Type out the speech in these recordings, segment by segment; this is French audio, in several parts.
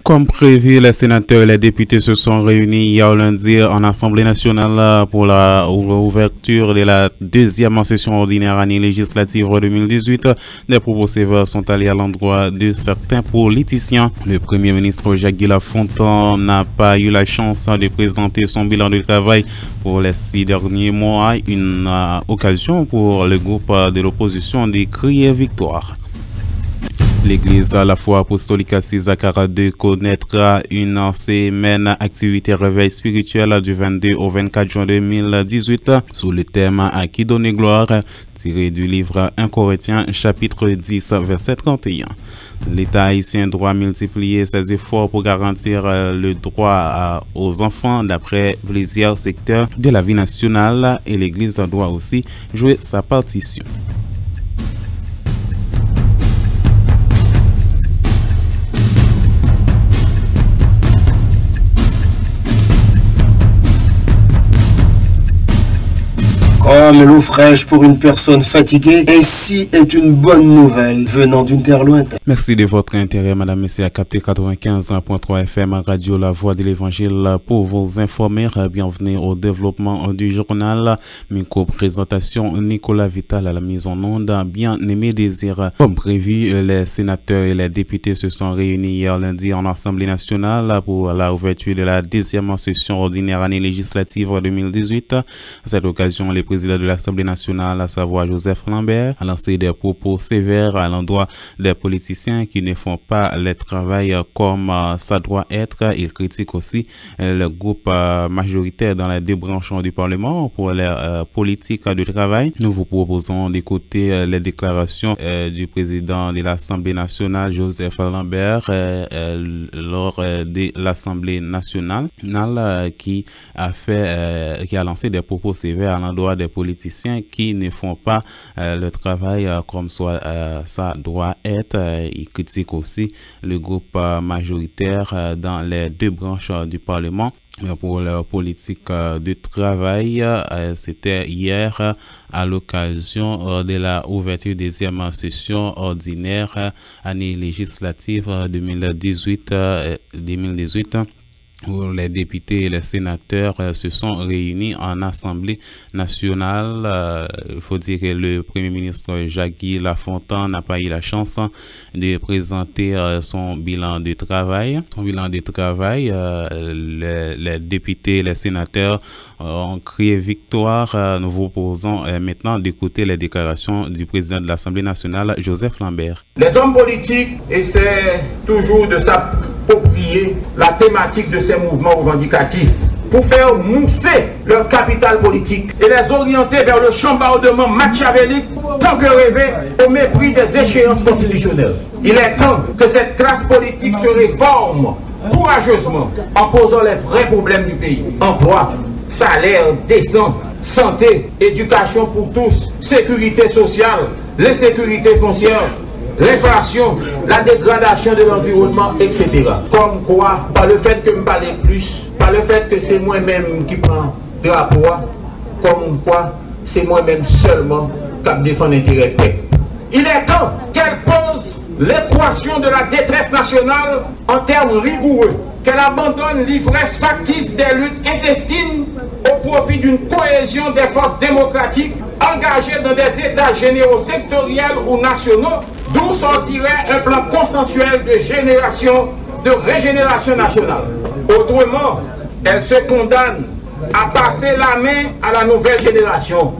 Comme prévu, les sénateurs et les députés se sont réunis hier lundi en Assemblée nationale pour la ouverture de la deuxième session ordinaire année législative 2018. Des propos sévères sont allés à l'endroit de certains politiciens. Le Premier ministre Jacques Lafontaine n'a pas eu la chance de présenter son bilan de travail pour les 6 derniers mois, une occasion pour le groupe de l'opposition de crier victoire. L'église à la foi apostolique César II connaîtra une semaine activité réveil spirituel du 22 au 24 juin 2018 sous le thème à qui donner gloire, tiré du livre 1 Corinthiens chapitre 10 verset 31. L'État haïtien doit multiplier ses efforts pour garantir le droit aux enfants d'après plusieurs secteurs de la vie nationale et l'Église doit aussi jouer sa partition. Comme l'eau fraîche pour une personne fatiguée, ainsi est une bonne nouvelle venant d'une terre lointaine. Merci de votre intérêt, madame, messieurs, à capter 95.3 FM Radio La Voix de l'Évangile pour vous informer. Bienvenue au développement du journal. Micro-présentation Nicolas Vital à la mise en onde. Bien-aimé désir. Comme prévu, les sénateurs et les députés se sont réunis hier lundi en Assemblée nationale pour la ouverture de la deuxième session ordinaire année législative 2018. À cette occasion, le président de l'Assemblée nationale, à savoir Joseph Lambert, a lancé des propos sévères à l'endroit des politiciens qui ne font pas le travail comme ça doit être. Il critique aussi le groupe majoritaire dans les deux branches du Parlement pour les politiques de travail. Nous vous proposons d'écouter les déclarations du président de l'Assemblée nationale, Joseph Lambert, lors de l'Assemblée nationale, qui a lancé des propos sévères à l'endroit des politiciens qui ne font pas le travail comme ça doit être. Il critique aussi le groupe majoritaire dans les deux branches du Parlement pour leur politique de travail. C'était hier à l'occasion de la ouverture deuxième session ordinaire année législative 2018. Où les députés et les sénateurs se sont réunis en Assemblée nationale. Il faut dire que le Premier ministre Jacques Lafontaine n'a pas eu la chance de présenter son bilan de travail. Les députés et les sénateurs ont crié victoire. Nous vous proposons maintenant d'écouter les déclarations du président de l'Assemblée nationale, Joseph Lambert. Les hommes politiques essaient toujours de s'approprier la thématique de ces mouvements revendicatifs pour faire mousser leur capital politique et les orienter vers le chambardement machiavélique tant que rêvé au mépris des échéances constitutionnelles. Il est temps que cette classe politique se réforme courageusement en posant les vrais problèmes du pays. Emploi, salaire décent, santé, éducation pour tous, sécurité sociale, l'insécurité foncière, l'inflation, la dégradation de l'environnement, etc. Comme quoi, par le fait que je parle plus, par le fait que c'est moi-même qui prends de la poids, comme quoi c'est moi-même seulement qui défend l'intérêt peuple. Il est temps qu'elle pose l'équation de la détresse nationale en termes rigoureux, qu'elle abandonne l'ivresse factice des luttes intestines au profit d'une cohésion des forces démocratiques engagées dans des états généraux sectoriels ou nationaux, d'où sortirait un plan consensuel de régénération nationale. Autrement, elle se condamne à passer la main à la nouvelle génération.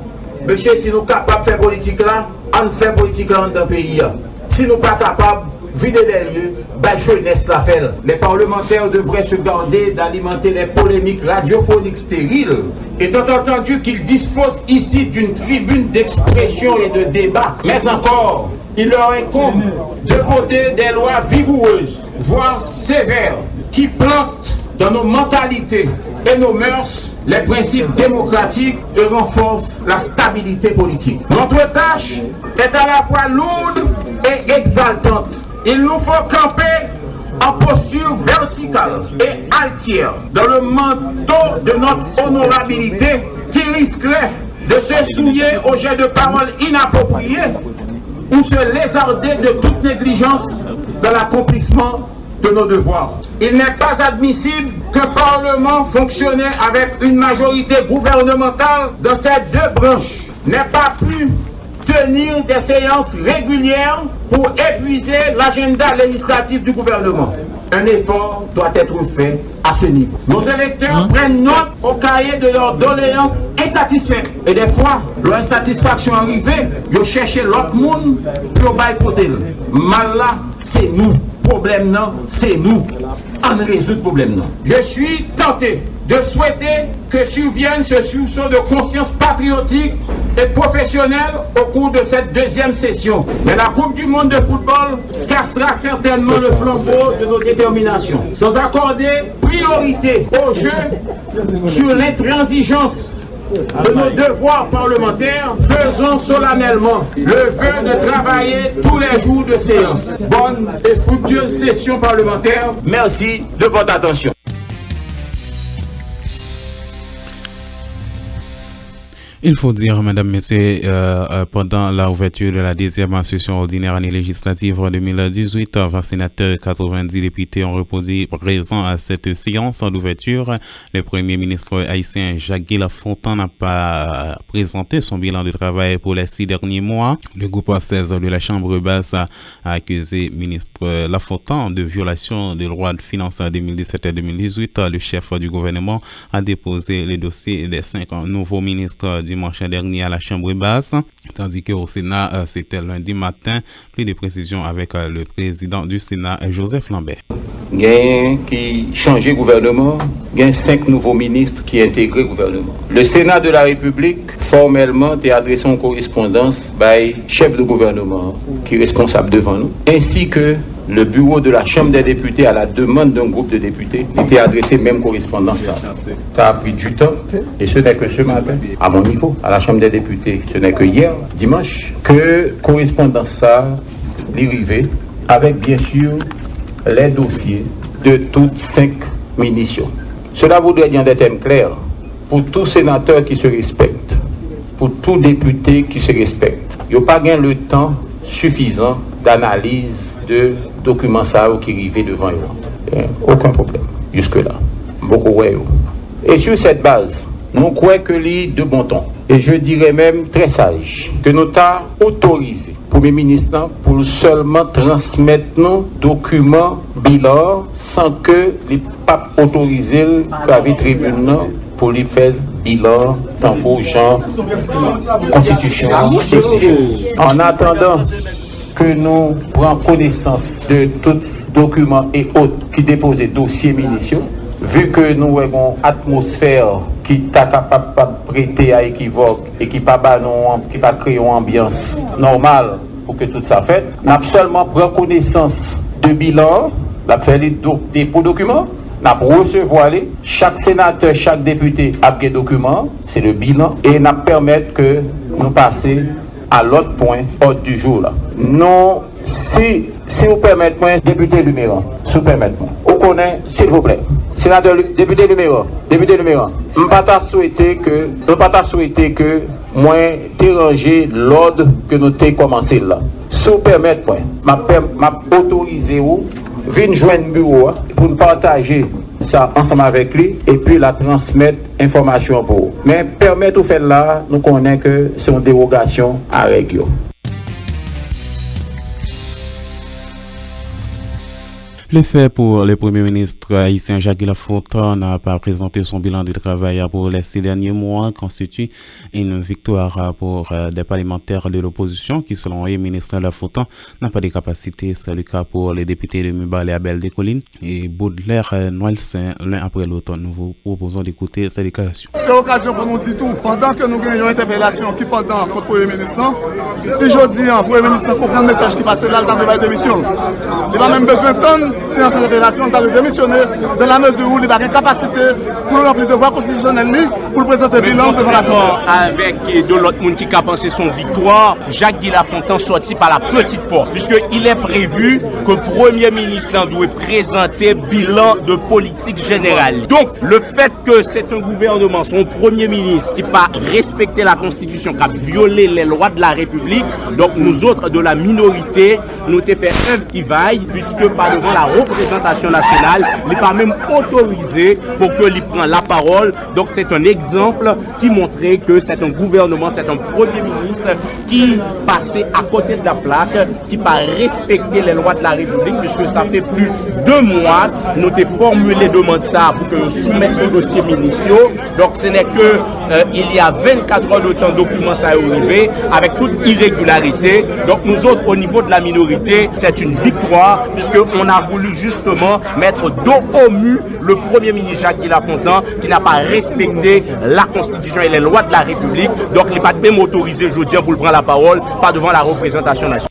Monsieur, si nous sommes capables de faire politique là, on fait politique là dans le pays. Si nous ne sommes pas capables de vider des lieux, ben jeunesse la fait. Les parlementaires devraient se garder d'alimenter les polémiques radiophoniques stériles, étant entendu qu'ils disposent ici d'une tribune d'expression et de débat. Mais encore, il leur incombe de voter des lois vigoureuses, voire sévères, qui plantent dans nos mentalités et nos mœurs les principes démocratiques et renforcent la stabilité politique. Notre tâche est à la fois lourde et exaltante. Il nous faut camper en posture verticale et altière dans le manteau de notre honorabilité qui risquerait de se souiller au jet de paroles inappropriées ou se lézarder de toute négligence dans l'accomplissement de nos devoirs. Il n'est pas admissible qu'un Parlement fonctionnant avec une majorité gouvernementale dans ces deux branches n'ait pas pu tenir des séances régulières pour épuiser l'agenda législatif du gouvernement. Un effort doit être fait à ce niveau. Nos électeurs prennent note au cahier de leurs doléances insatisfaites. Et des fois, leur insatisfaction arrivée, ils cherchent l'autre monde pour côté. Mal là, c'est nous. Problème non, c'est nous. On résout le problème non. Je suis tenté de souhaiter que survienne ce sursaut de conscience patriotique et professionnelle au cours de cette deuxième session. Mais la Coupe du monde de football cassera certainement le flambeau de nos déterminations. Sans accorder priorité au jeu sur l'intransigeance de nos devoirs parlementaires, faisons solennellement le vœu de travailler tous les jours de séance. Bonne et fructueuse session parlementaire. Merci de votre attention. Il faut dire, mesdames, messieurs, pendant la ouverture de la deuxième session ordinaire année législative 2018, 20 sénateurs et 90 députés ont répondu présents à cette séance d'ouverture. Le Premier ministre haïtien Jacques Lafontaine n'a pas présenté son bilan de travail pour les 6 derniers mois. Le groupe 16 de la Chambre basse a accusé le ministre Lafontaine de violation des lois de finances 2017 et 2018. Le chef du gouvernement a déposé le dossier des 5 nouveaux ministres dimanche dernier à la Chambre basse, tandis qu'au Sénat, c'était lundi matin. Plus de précisions avec le président du Sénat, Joseph Lambert. Il y a qui changé gouvernement, il y a 5 nouveaux ministres qui intégrent le gouvernement. Le Sénat de la République, formellement, a adressé une correspondance by chef de gouvernement qui est responsable devant nous, ainsi que le bureau de la Chambre des députés, à la demande d'un groupe de députés, était adressé même correspondance là. Ça a pris du temps et ce n'est que ce matin, à mon niveau, à la Chambre des députés, ce n'est que hier, dimanche, que correspondance ça est arrivée avec bien sûr les dossiers de toutes 5 ministres. Cela voudrait dire des thèmes clairs pour tout sénateur qui se respecte, pour tout député qui se respecte. Il n'y a pas le temps suffisant d'analyse de documents qui arrivent devant eux. Aucun problème jusque-là. Beaucoup. Et sur cette base, nous croyons que l'île de bon ton, et je dirais même très sage, que nous avons autorisé le Premier ministre pour seulement transmettre nos documents bilan sans que les papes autorisent la tribune pour les faire bilan tant pour gens constitution. En attendant que nous prenions connaissance de tous documents et autres qui déposent des dossiers municipaux, vu que nous avons une atmosphère qui est capable de prêter à équivoque et qui ne pas créer une ambiance normale pour que tout ça fait, nous avons seulement pris connaissance de bilan, nous avons fait des documents, nous avons recevoir chaque sénateur, chaque député a des documents, c'est le bilan, et nous permettre que nous passions à l'autre point, ordre du jour là. Non, si vous permettez, député numéro, si vous permettez, vous connaissez, s'il vous plaît, sénateur, député numéro, je ne pas souhaiter que moi déranger l'ordre que nous avons commencé là. Si vous permettez, je autorisé vous, venir joindre le bureau pour nous partager ça ensemble avec lui et puis la transmettre information pour vous. Mais permettre de faire là, nous connaissons que c'est une dérogation à règle. Le fait pour le Premier ministre haïtien Jacques Lafontaine n'a pas présenté son bilan de travail pour les 6 derniers mois constitue une victoire pour des parlementaires de l'opposition qui, selon le ministre Lafontaine, n'a pas de capacité. C'est le cas pour les députés de Mubale et Abel des Collines et Baudelaire Noël-Saint. L'un après l'autre, nous vous proposons d'écouter ces déclarations. C'est l'occasion pour nous dire tout. Pendant que nous gagnons une interpellation qui pendant contre le Premier ministre, si je dis un Premier ministre pour prendre un message qui passe là dans le démission, il va même besoin de séance de révélation dans le démissionner, dans la mesure où il n'a pas de capacité pour remplir le devoir constitutionnel pour présenter le bilan devant l'Assemblée. Avec de l'autre monde qui a pensé son victoire, Jacques Guy Lafontaine sorti par la petite porte, puisqu'il est prévu que le Premier ministre doit présenter bilan de politique générale. Donc, le fait que c'est un gouvernement, son Premier ministre, qui n'a pas respecté la Constitution, qui a violé les lois de la République, donc nous autres de la minorité, nous avons fait œuvre qui vaille, puisque par devant la représentation nationale, il n'est pas même autorisé pour qu'il prenne la parole. Donc, c'est un exemple qui montrait que c'est un gouvernement, c'est un Premier ministre qui passait à côté de la plaque, qui n'a pas respecté les lois de la République, puisque ça fait plus de 2 mois, nous avons formulé demande ça pour que nous soumettions aux dossiers municipaux. Donc ce n'est que il y a 24 heures de temps, document ça est arrivé, avec toute irrégularité. Donc nous autres, au niveau de la minorité, c'est une victoire, puisqu'on a voulu justement mettre dos au mur le Premier ministre Jacques Guy Lafontaine, qui n'a pas respecté la Constitution et les lois de la République. Donc il n'est pas même autorisé, je dis, pour prendre la parole, pas devant la représentation nationale.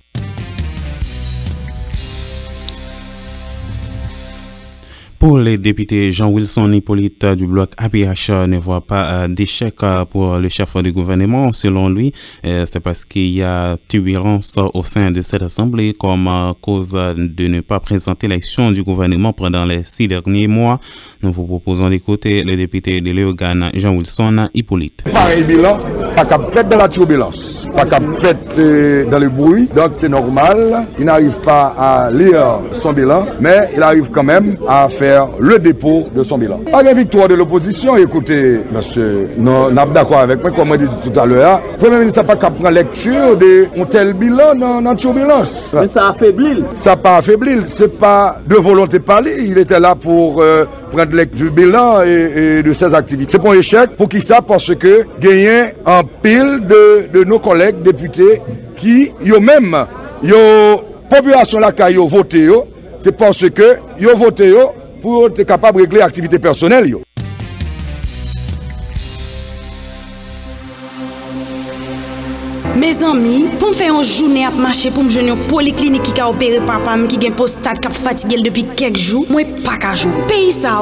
Pour les députés, Jean-Wilson Hippolyte du bloc APH ne voit pas d'échec pour le chef du gouvernement. Selon lui, c'est parce qu'il y a turbulence au sein de cette assemblée comme cause de ne pas présenter l'action du gouvernement pendant les 6 derniers mois. Nous vous proposons d'écouter le député de l'Organe, Jean-Wilson Hippolyte. Pareil bilan, pas qu'à fait dans la turbulence, pas qu'à fait dans le bruit, donc c'est normal. Il n'arrive pas à lire son bilan, mais il arrive quand même à faire le dépôt de son bilan. À la victoire de l'opposition, écoutez, monsieur, nous sommes d'accord avec moi, comme on dit tout à l'heure, le Premier ministre n'a pas qu'à prendre lecture de un tel bilan dans la turbulence. Mais ça affaiblit. Ça n'a pas affaibli, c'est pas de volonté parler, il était là pour prendre lecture du bilan et de ses activités. C'est pas un échec, pour qui ça? Parce que gagner un pile de nos collègues députés qui, yo même, yo population là qui a voté, c'est parce que yo voté pour être capable de régler l'activité personnelle. Mes amis, pour me faire une journée à marcher pour me joindre une polyclinique qui a opéré papa qui a un postat qui a fatigué depuis quelques jours, moi pas qu'à jouer. Pays ça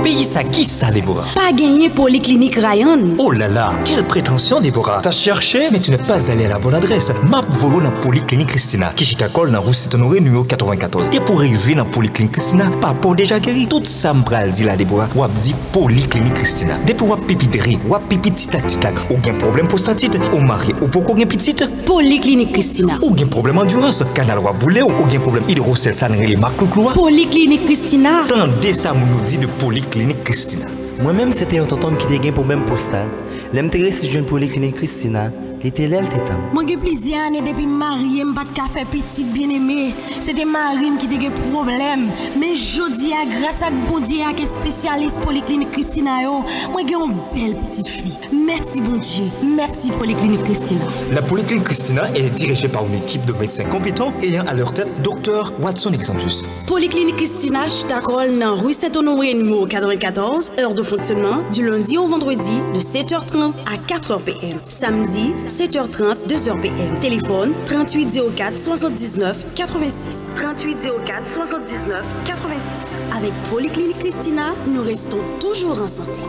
Pays ça qui ça Déborah? Pas gagné polyclinique Ryan. Oh là là, quelle prétention Déborah. T'as cherché mais tu n'es pas allé à la bonne adresse. Map volo dans polyclinique Christina qui t'accorde dans rue Saint-Honoré numéro 94. Et pour arriver dans polyclinique Christina, papa déjà guéri. Tout ça m'bral dit la Déborah. Ou dit polyclinique Christina. Depuis ou pipi derrière, ou pipi titac, aucun problème prostatite, ou marié ou pour ou petite polyclinique Christina. Ou bien problème endurance, canal roi boulé ou bien problème hydrocèle sanré les marques cloua. Polyclinique Christina. Tendez ça nous dit de polyclinique Christina. Moi-même c'était un tonton qui a un problème postal. L'intérêt si je polyclinique Christina. L'été là, t'étais. Moi j'ai plusieurs années depuis marié, m'pas de café petit bien aimé. C'était Marine qui a des problèmes. Mais jodi a grâce à bon Dieu à spécialiste polyclinique Christina yo, moi j'ai une belle petite fille. Merci bon Dieu. Merci polyclinique Christina. La polyclinique Christina est dirigée par une équipe de médecins compétents ayant à leur tête Dr Watson Exantus. Polyclinique Christina, je t'accorde dans rue Saint-Honoré numéro 94, heure de fonctionnement du lundi au vendredi de 7h30 à 4h PM. Samedi 7h30, 2h PM. Téléphone 3804 79 86. 3804 79 86. Avec Polyclinique Christina, nous restons toujours en santé.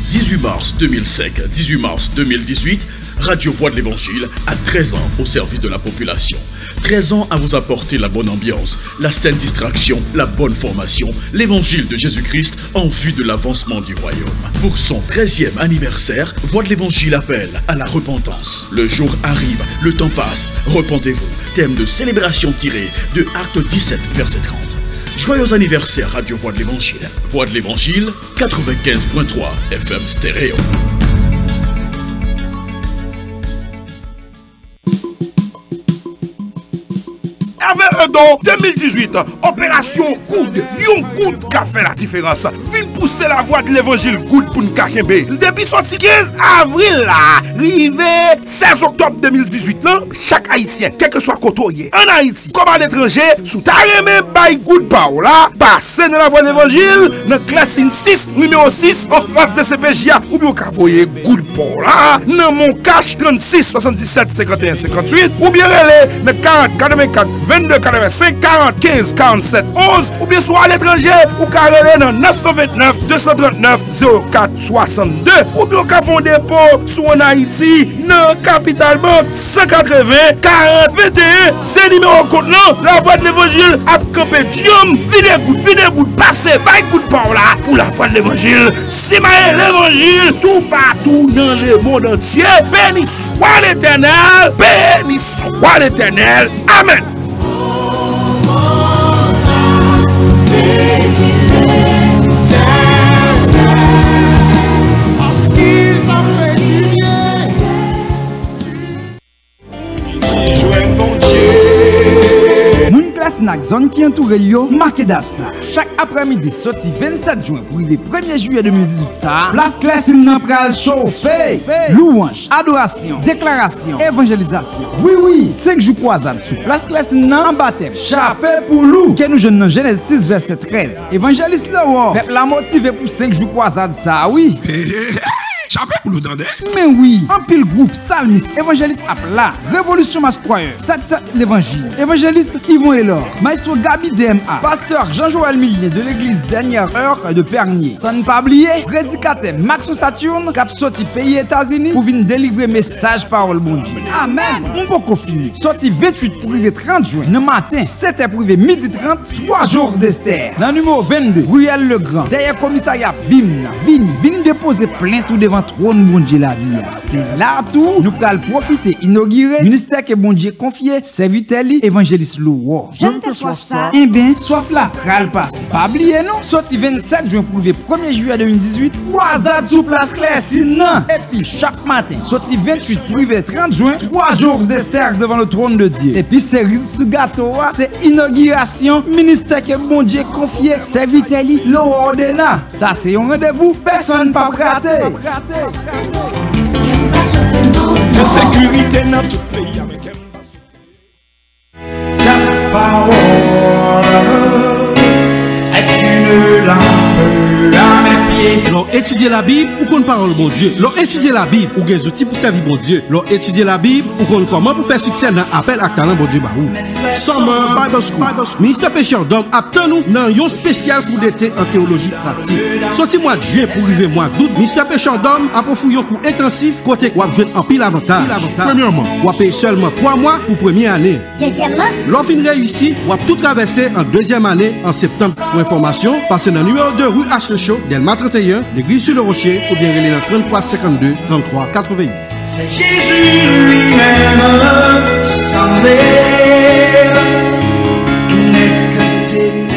18 mars 2005, 18 mars 2018, Radio Voix de l'Évangile a 13 ans au service de la population. 13 ans à vous apporter la bonne ambiance, la saine distraction, la bonne formation, l'évangile de Jésus-Christ en vue de l'avancement du royaume. Pour son 13e anniversaire, Voix de l'Évangile appelle à la repentance. Le jour arrive, le temps passe, repentez-vous. Thème de célébration tiré de Acte 17, verset 30. Joyeux anniversaire Radio Voix de l'Évangile. Voix de l'Évangile, 95.3 FM stéréo. Dans 2018, opération Good, yon Good qui a fait la différence. Vin pousser la voix de l'évangile Good pour nous kachembe. Depuis sorti 15 avril là, rivé 16 octobre 2018 là, chaque haïtien, quel que soit côté en Haïti, comme à l'étranger, sous ta remè by Good Power là, passez dans la voix de l'évangile, dans classe 6, numéro 6, en face de CPJA, ou bien ka voyer Good Power là, dans mon cash 36 77 51 58, ou bien relais dans 40 84 20 22 85 40 15 47 11 ou bien soit à l'étranger ou carré dans 929 239 04 62 ou bien qu'à fond dépôt sous en Haïti dans Capital Bank 180 40 21 c'est numéro compte la voix de l'évangile a campé diom vide goutte passer by coup de par là pour la voix de l'évangile c'est l'évangile tout partout dans le monde entier. Béni soit l'Éternel, béni soit l'Éternel. Amen. Parce qu'il t'a fait du bien. Snack zone qui entoure Lyon, marqué date ça. Chaque après-midi, sorti 27 juin pour le 1er juillet 2018 ça. Place Classine nan pral chauffer. Louange, adoration, déclaration, évangélisation. Oui, 5 jours croisade sous Place Classine nan en baptême. Chapé pour loup. Que nous jeunes dans Genèse 6 verset 13. Évangéliste là, peuple la motivé pour 5 jours croisade ça, oui. Chapé pour nous demander. Mais oui, en pile groupe, salmiste, évangéliste Apla, Révolution Masquoyer, 7-7 l'évangile, évangéliste Yvon Elor, maestro Gabi DMA, pasteur Jean-Joël Millier de l'église Dernière Heure de Pernier. Sans ne pas oublier, prédicateur Maxo Saturne, cap sorti pays États-Unis pour venir délivrer message parole bon Dieu. Amen. On va confiner. Sorti 28 pour arriver 30 juin, le matin, 7h pour arriver midi 30, 3 jours d'Esther. Dans le numéro 22, Ruel Legrand, derrière commissariat Bimna, vini déposer plainte tout devant trône bon Dieu la vie. C'est là tout, nous allons profiter, inaugurer, ministère que bon Dieu confié, serviteur évangéliste Louwo. J'aime te soif ça. Eh bien, soif là, pral passe. Pas oublier non, sorti 27 juin pour le 1er juillet 2018, croisade sous Place Classine. Et puis chaque matin, sorti 28 pour le 30 juin, 3 jours d'Esther devant le trône de Dieu. Et puis cerise sous gâteau, c'est inauguration, ministère que bon Dieu confié, serviteur Louwo ordonna. Ça c'est un rendez-vous, personne pas raté. La sécurité dans tout pays avec ta parole est une lampe à mes pieds. L'on étudier la Bible ou qu'on parle bon Dieu. L'on étudier la Bible ou des outils pour servir bon Dieu. L'on étudier la Bible ou qu'on comment pour faire succès dans appel à talent bon Dieu baou. Summer Bible School. Ministère Pécheur d'homme aptend nous dans un spécial coup d'été en théologie pratique. Sorti mois de juin pour arriver mois d'août, Ministère Pécheur d'homme a profouillé un coup intensif côté ou jouer en pile avantage. Premièrement, ou payer seulement 3 mois pour première année. Deuxièmement, l'offre réussi, ou tout traverser en deuxième année en septembre. Pour information, passez dans le numéro 2 rue H. Le Chaud, Delma 31, l'église sur le Rocher, ou bien relais dans 33 52 33 88. c'est Jésus lui-même, sans elle, tout n'est que ténèbres.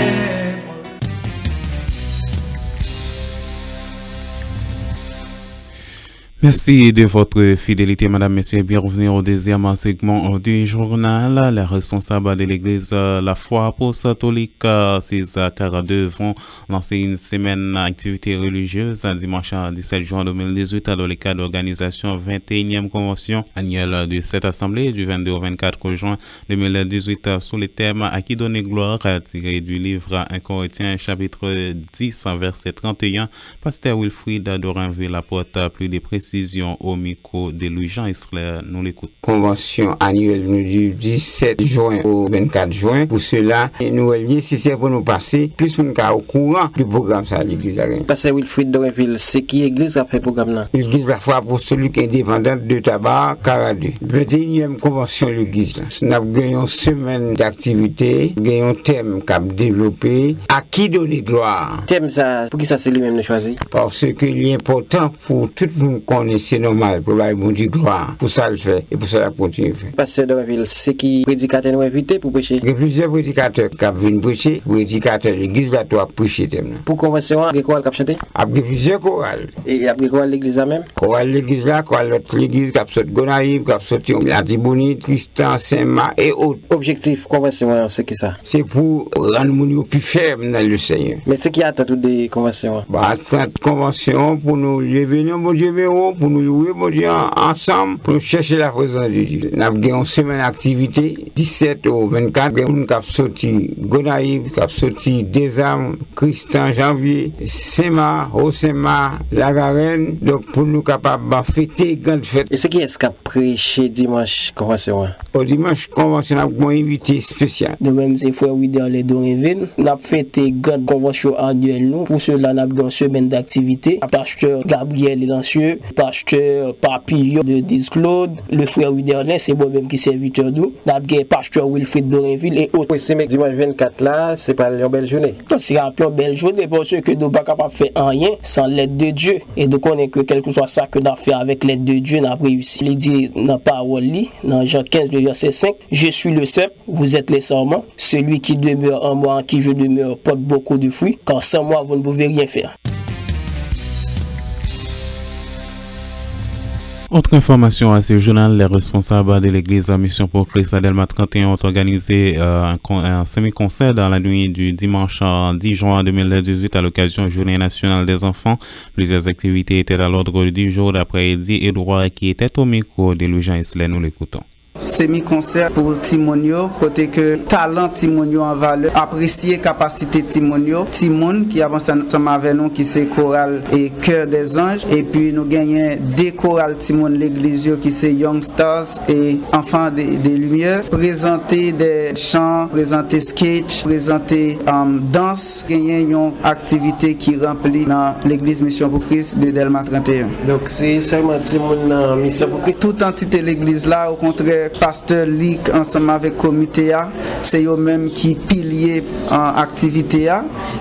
Merci de votre fidélité, madame, messieurs. Bienvenue au deuxième segment du journal. Les responsables de l'église La Foi Apostolique 642 vont lancer une semaine d'activité religieuse dimanche 17 juin 2018 dans le cadre d'organisation 21e convention annuelle de cette assemblée du 22 au 24 juin 2018 sous le thème À qui donner gloire, tiré du livre 1 Corinthiens chapitre 10 verset 31. Pasteur Wilfried Dorinville apporte plus de précisions au micro de Louis-Jean Isler. Nous l'écoutons. Convention annuelle du 17 juin au 24 juin. Pour cela, nous est nécessaire pour nous passer plus pour nous au courant du programme à l'église. Pasteur Wilfried Dorinville, c'est qui l'église a fait le programme là? L'église La Foi Apostolique indépendante de Tabac 42. 21e convention de l'église. Nous avons gagné une semaine d'activité, gagné un thème qu'a développé. À qui donner gloire? Thème ça, pour qui ça c'est lui-même choisi? Parce que il est important pour tout le monde. C'est normal pour la bon Dieu gloire. Pour ça le fait et pour ça la continue faire. Pasteur Dorinville, c'est qui prédicateur nous invité pour prêcher? Il y a plusieurs prédicateurs qui viennent prêcher. Prédicateurs de l'église là doit prêcher thème. Pour convention, il y a chorale qui a chanté? Il y a plusieurs chorales. Et il y a chorale l'église là même? Chorale l'église là, chorale l'autre l'église qui a sorti Gonaïve, qui a sorti Latibonite, Tristan, Saint-Marc et autres. Objectif convention, c'est qui ça? C'est pour rendre nous plus fermes dans le Seigneur. Mais c'est qui attend toutes des conventions? Attend convention pour nous lever nos bon Dieu mais pour nous louer mon Dieu ensemble pour chercher la présence de Dieu. Nous avons une semaine d'activité 17 au 24 nous avons sorti Gonaïve, nous avons sorti Des Armes, Christian Janvier, Sema, Osema, La Garenne, donc pour nous capables de fêter grande fête. Et c'est qui est-ce qui a prêché dimanche convention? Au dimanche convention, nous avons un invité spécial. Nous-mêmes, c'est frère Widéon les Doréville. Nous avons fêté grande convention annuelle. Pour cela, nous avons une semaine d'activité. Pasteur Gabriel Lancieux, pasteur Papillon de Disclaude, le frère Widéon, c'est moi-même qui est serviteur nous. Nous avons pasteur Wilfrid Doréville et autres. Oui, c'est dimanche 24 là, c'est pas une belle journée. C'est une belle journée parce que nous ne sommes pas capables de faire rien sans l'aide de Dieu. Et de connaître que quel que soit ça que nous avons fait avec l'aide de Dieu, nous avons réussi. Il dit dans la parole, dans Jean 15, verset 5, je suis le cep, vous êtes les sarments. Celui qui demeure en moi, en qui je demeure, porte beaucoup de fruits, car sans moi, vous ne pouvez rien faire. Autre information à ce journal, les responsables de l'église Mission pour Christ à Delma 31 ont organisé un semi-concert dans la nuit du dimanche 10 juin 2018 à l'occasion de la Journée nationale des enfants. Plusieurs activités étaient à l'ordre du jour d'après Eddie Edouard qui était au micro de Louis Jean Islay. Nous l'écoutons. Semi-concert pour Timonio, côté que talent Timonio en valeur, apprécier capacité Timonio, Timon qui avance ensemble avec nous, qui c'est chorale et cœur des anges, et puis nous gagnons des chorales Timon l'église qui c'est Young Stars et enfants des lumières, présenter des chants, présenter sketch, présenter danse, gagner une activité qui remplit dans l'église Mission pour Christ de Delma 31. Donc c'est seulement Timon Mission pour Christ. Toute entité l'église là, au contraire, pasteur Lick ensemble avec comité c'est eux-mêmes qui pilier en activité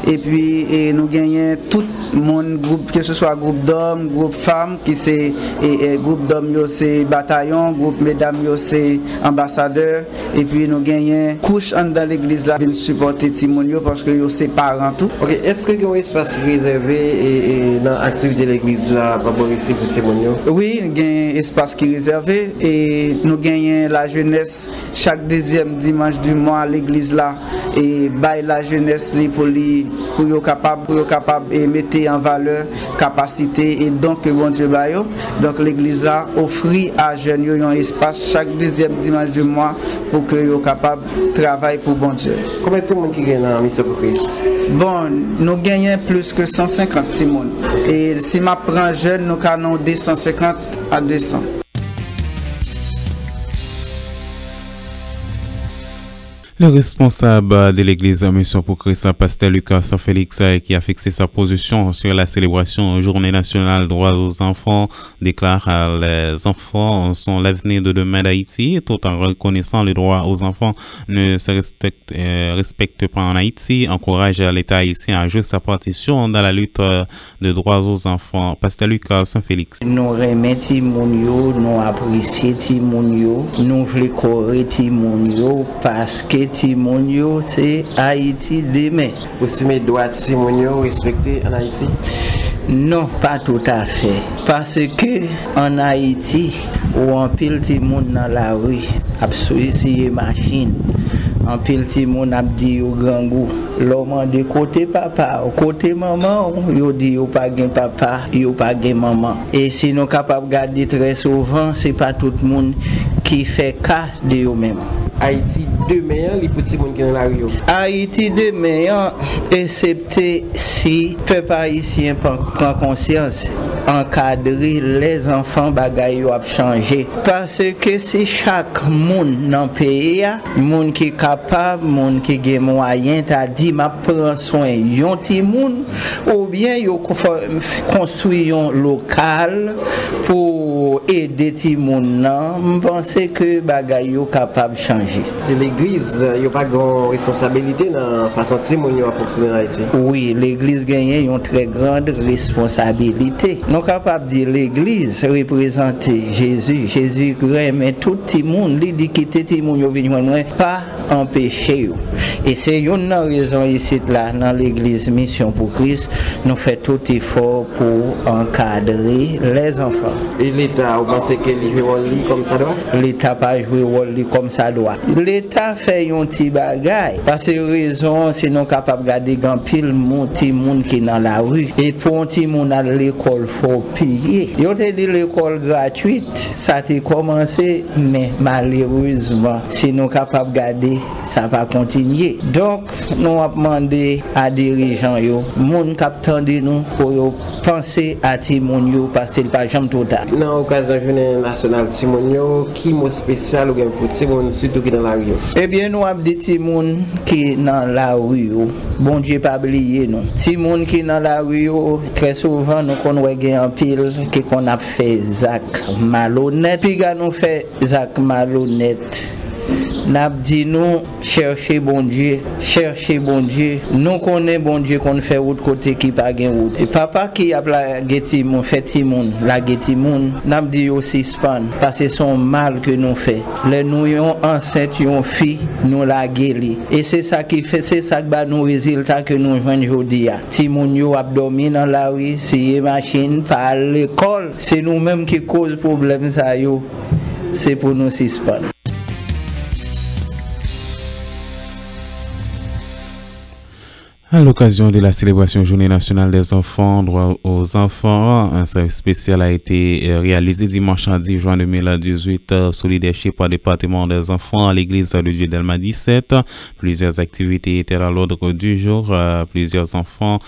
et puis nous gagnons tout le monde groupe, que ce soit groupe d'hommes, groupe femmes qui c'est groupe d'hommes c'est bataillon, groupe mesdames c'est ambassadeur et puis nous gagnons couche dans l'église là venir supporter Timonio parce que c'est parents tout. OK, est-ce que il y a un espace réservé dans l'activité de l'église là pour Timonio? Oui, il y a un espace qui est réservé et nous gagnons la jeunesse chaque deuxième dimanche du mois à l'église là et bail la jeunesse pour être capable et mettre en valeur capacité et donc que bon Dieu bail. Donc l'église là offre à jeunes un espace chaque deuxième dimanche du mois pour que soient capable de travailler pour bon Dieu. Combien de monde qui gagne dans Mission pour Christ? Bon, nous gagnons plus que 150 personnes et si ma prend jeune nous avons 250 à 200. Le responsable de l'église Mission pour Christ, pasteur Lucas Félix, qui a fixé sa position sur la célébration Journée nationale droit aux enfants, déclare les enfants sont l'avenir de demain d'Haïti, tout en reconnaissant le droit aux enfants ne se respecte pas en Haïti, encourage l'État haïtien à jouer sa partition dans la lutte de droits aux enfants. Pasteur Lucas Félix. Nous remettons Timonio, nous apprécions Timonio, nous voulons corriger Timonio parce que Timonio, c'est Haïti demain. Vous estimez droit Timonio respecté en Haïti? Non, pas tout à fait. Parce que en Haïti, où on pile Timon dans la rue, absolument machine. En pile Timon a dit au grand goût, l'homme de côté papa, côté maman, il dit au pas gain papa, il pas gain maman. Et si nous capables de garder très souvent, c'est pas tout le monde qui fait cas de eux-mêmes. Haïti demain, les petits monde qui dans la rue. Haïti demain, excepté si peuple haïtien prend conscience, encadrer les enfants bagaille a changé. Parce que c'est chaque monde dans le pays, monde qui est capable, monde qui a moyen, t'a dit m'a prend soin yon ti moun ou bien yo construit un local pour aider ti moun nan. Je pense que bagaille yo capable changer. C'est l'église, il n'y a pas de responsabilité dans la façon dont on fonctionne en Haïti. Oui, l'église gagne une très grande responsabilité. Nous sommes capables de dire l'église représente Jésus. Jésus aime tout le monde. Il dit quitter tout le monde, pas empêcher. Et c'est une raison ici là dans l'église Mission pour Christ, nous faisons tout effort pour encadrer les enfants. Et l'État, vous pensez qu'il joue un rôle comme ça doit? L'État pas joué rôle comme ça doit. L'État fait un petit bagaille. Parce que raison, c'est nous capables de garder grand pile mon petit monde qui est dans la rue. Et pour un petit monde à l'école, faut payer. Yo te dit l'école gratuite, ça a commencé, mais malheureusement, si nous capables de garder, ça va continuer. Donc, nous avons demandé à dirigeants, moun kap tande nous pour penser à Timonio parce que pas jamais trop tard. Dans l'occasion de la journée nationale Timonio, qui est spécial pour Timon, surtout qui est dans la rue? Eh bien, nous avons des Timon qui sont dans la rue. Bon Dieu, pas oublier nous. Timon qui est dans la rue, très souvent, nous connaissons un pile qui qu'on a fait Zach malhonnête. Puis quand nous fait Zach malhonnête, n'a dit nous chercher bon Dieu, nous connaissons bon Dieu qu'on fait autre côté qui pas gain route. Et papa qui a la Getimoun fait Timoun, la Getimoun n'a dit aussi span parce que son mal que nous fait. Les nous yon enceinte yon fille nous la guéli. Et c'est ça qui fait, c'est ça qui va nous résultat que nous joignent aujourd'hui. Timoun yo abdomen dans la rue, si machine par l'école, c'est nous mêmes qui cause problème ça yo. C'est pour nous span. À l'occasion de la célébration Journée nationale des enfants, droit aux enfants, un service spécial a été réalisé dimanche 10 juin 2018 sous leadership par le département des enfants à l'église de Dieu d'Elma 17. Plusieurs activités étaient à l'ordre du jour. Plusieurs enfants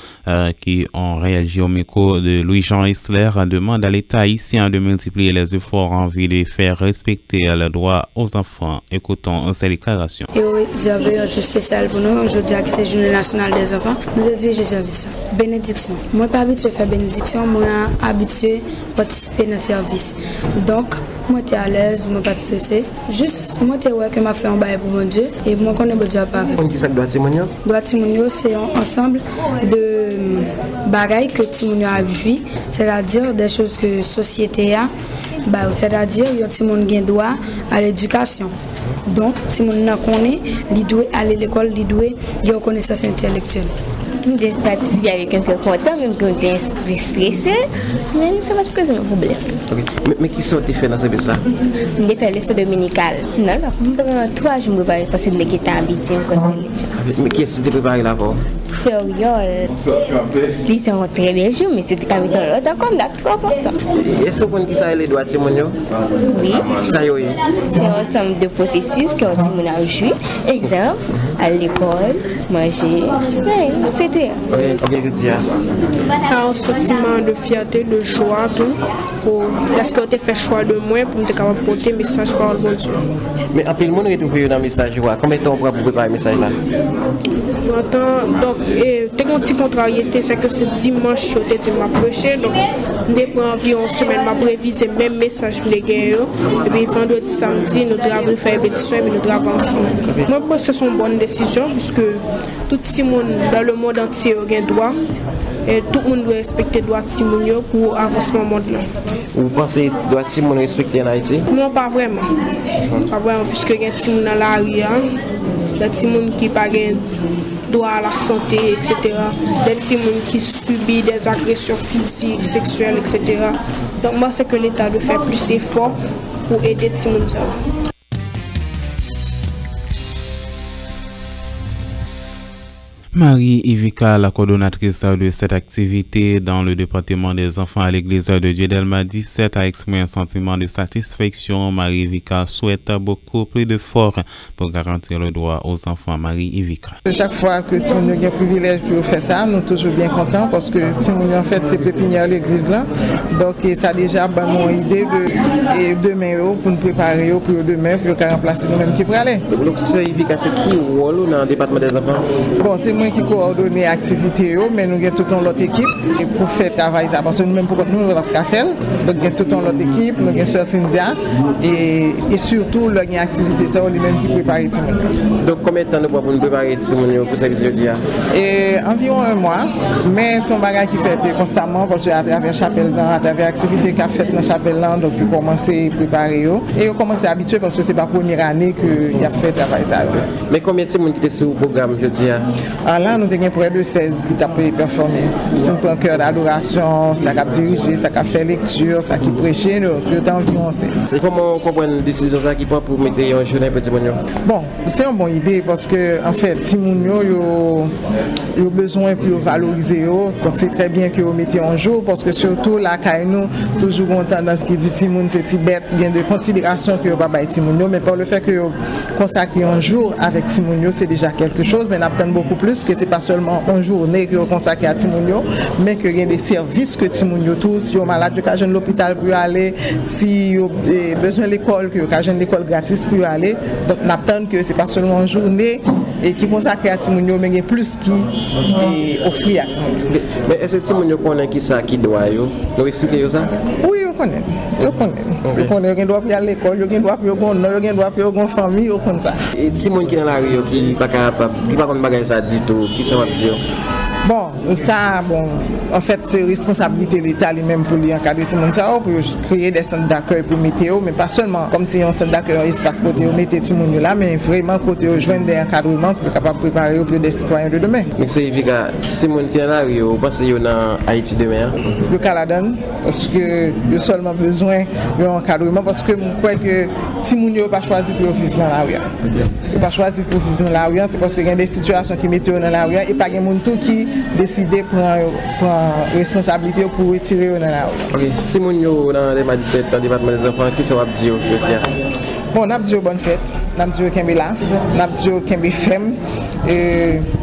qui ont réagi au micro de Louis-Jean Isler demandent à l'État haïtien de multiplier les efforts en vue de faire respecter le droit aux enfants. Écoutons ces déclarations. Et oui, j'avais un jour spécial pour nous. Aujourd'hui, c'est Journée nationale des enfants. Nous avons dit, j'ai servi ça. Bénédiction. Moi, pas habitué à faire bénédiction, moi, habitué à participer dans le service. Donc, moi, j'étais à l'aise, moi, pas stressé. Juste, moi, j'étais ouais que m'a fait un bail pour mon Dieu et moi, je connais mon Dieu pas. Qui ça doit Timonio? Doit Timonio, c'est un ensemble de bagailles que Timonio a vu, c'est-à-dire des choses que la société a, c'est-à-dire, il y a Timonio qui a droit à l'éducation. Donc, si on connaît, il doit aller à l'école, il doit avoir une connaissance intellectuelle. Je participe avec un peu content, même quand je suis stressé, mais ça va se poser un problème. Okay. Mais qui sont-ils fait dans ce service-là? Je fais le saut dominical. Non, pendant 3 jours, je me prépare parce que je suis habitué. Mais qui est-ce que tu préparé là-bas? Sérieux. Ils ont très bien joué, mais c'était quand même l'autre comme d'accord. Est-ce que vous savez les droits de Timonio? Oui. Ça y est. C'est un ensemble de processus que Timonio a joué. Exemple, à l'école, manger. Oui, c'était. Un sentiment de fierté, de joie, tout. Parce que tu as fait choix de moi pour me capable porter le message par le bon Dieu. Mais après le monde est trouvé dans le message, combien de temps pour préparer le message là? Donc, tu as un petit contrariété, c'est que c'est dimanche que tu as prêché. Donc, je prends environ une semaine pour réviser le même message pour les gars. Et puis, vendredi, samedi, nous devons faire une pétition et nous devons ensemble. Moi, je pense que c'est une bonne décision, puisque tout le monde dans le monde entier a un droit. Et tout le monde doit respecter le droit de Timonio pour l'avancement du monde. Vous pensez que le droit de Timonio respecté en Haïti? Non, pas vraiment. Pas vraiment, puisque il y a des gens dans la rue, des gens qui n'ont pas droit à la santé, etc. Des gens qui subissent des agressions physiques, sexuelles, etc. Donc moi, c'est que l'État doit faire plus d'efforts pour aider les gens. Marie Ivika, la coordonnatrice de cette activité dans le département des enfants à l'église de Dieu d'Elma 17, a exprimé un sentiment de satisfaction. Marie Ivika souhaite beaucoup plus d'efforts pour garantir le droit aux enfants. Marie Ivika. Chaque fois que Timonio a un privilège pour faire ça, nous sommes toujours bien contents parce que Timonio en fait c'est pépinière l'église là. Donc ça a déjà une idée de demain pour nous préparer pour demain pour remplacer nous-mêmes qui pour aller. Donc Ivika, c'est qui le rôle dans le département des enfants? Bon, c'est moi moi qui coordonne l'activité, mais nous avons toute notre équipe et pour faire travail ça parce que nous même pour nous avons faire. Donc nous avons toute notre équipe, nous avons Sœur Cynthia et surtout leur activité ça lui-même qui prépare Timonio. Donc combien de temps nous pour nous préparer Timonio pour service jeudi? Et environ un mois, mais son bagage qui fait constamment parce que à travers chapelle à travers activité qu'a fait dans chapelle là donc il commence à préparer et il commence à habituer parce que c'est pas première année que il a fait travail ça. Mais combien de monde qui était sur le programme jeudi? Là nous avons près de 16 qui t'a performé. C'est un cœur d'adoration, ça a dirigé, ça a fait lecture, ça qui prêché, le temps environ 16. C'est comment on comprend une décision ça qui prend pour mettre en journée petit Timonio? Bon, c'est une bonne idée parce que en fait Timonio il a besoin pour valoriser donc c'est très bien que vous mettez en jour parce que surtout la nous toujours une tendance qui dit Timoun c'est Tibet, bien de considération que va ba Timonio mais par le fait que consacrer un jour avec Timonio c'est déjà quelque chose mais n'attend beaucoup plus que c'est pas seulement une journée que vous consacrez à Timonio mais que il y a des services que Timonio tous si vous malade que jeune l'hôpital pour aller si vous besoin de l'école que jeune l'école gratis pour aller donc n'attend que c'est pas seulement une journée et qui consacré à Timonio mais il y a plus qui offrir à Timonio. Mais est-ce que Timonio connaît qui ça qui doit vous expliquer ça? Oui, je connais. Je connais, il doit aller à l'école, il doit aller à famille, il connaît ça. Et Timon qui est dans la rue, qui n'est pas capable, qui ne peut pas ça dit tout, qui sont dire? Bon, ça, en fait, c'est responsabilité de l'État lui-même pour lui encadrer Timon ça, pour créer des centres d'accueil pour météo, mais pas seulement comme si un centre d'accueil, un espace côté où mettez Timon là, mais vraiment côté où joindre des encadrements pour être capable de préparer pour des citoyens de demain. Mais c'est évident, Timon qui est dans la rue, vous pensez qu'il y a dans Haïti demain? Le Canada, parce que il a seulement besoin d'un encadrement, parce que je crois que Timon n'a pas choisi pour vivre dans la rue. Il n'a pas choisi pour vivre dans la rue, c'est parce qu'il y a des situations qui mettent dans la rue et pas des gens qui décider prendre responsabilité pour retirer dans la rue. Ok, si mon yo dans le 17 dans le département des enfants, qui ça va dire aujourd'hui? Bon, on a dit bonne fête, on a dit qu'on est là, on a dit qu'on est femme,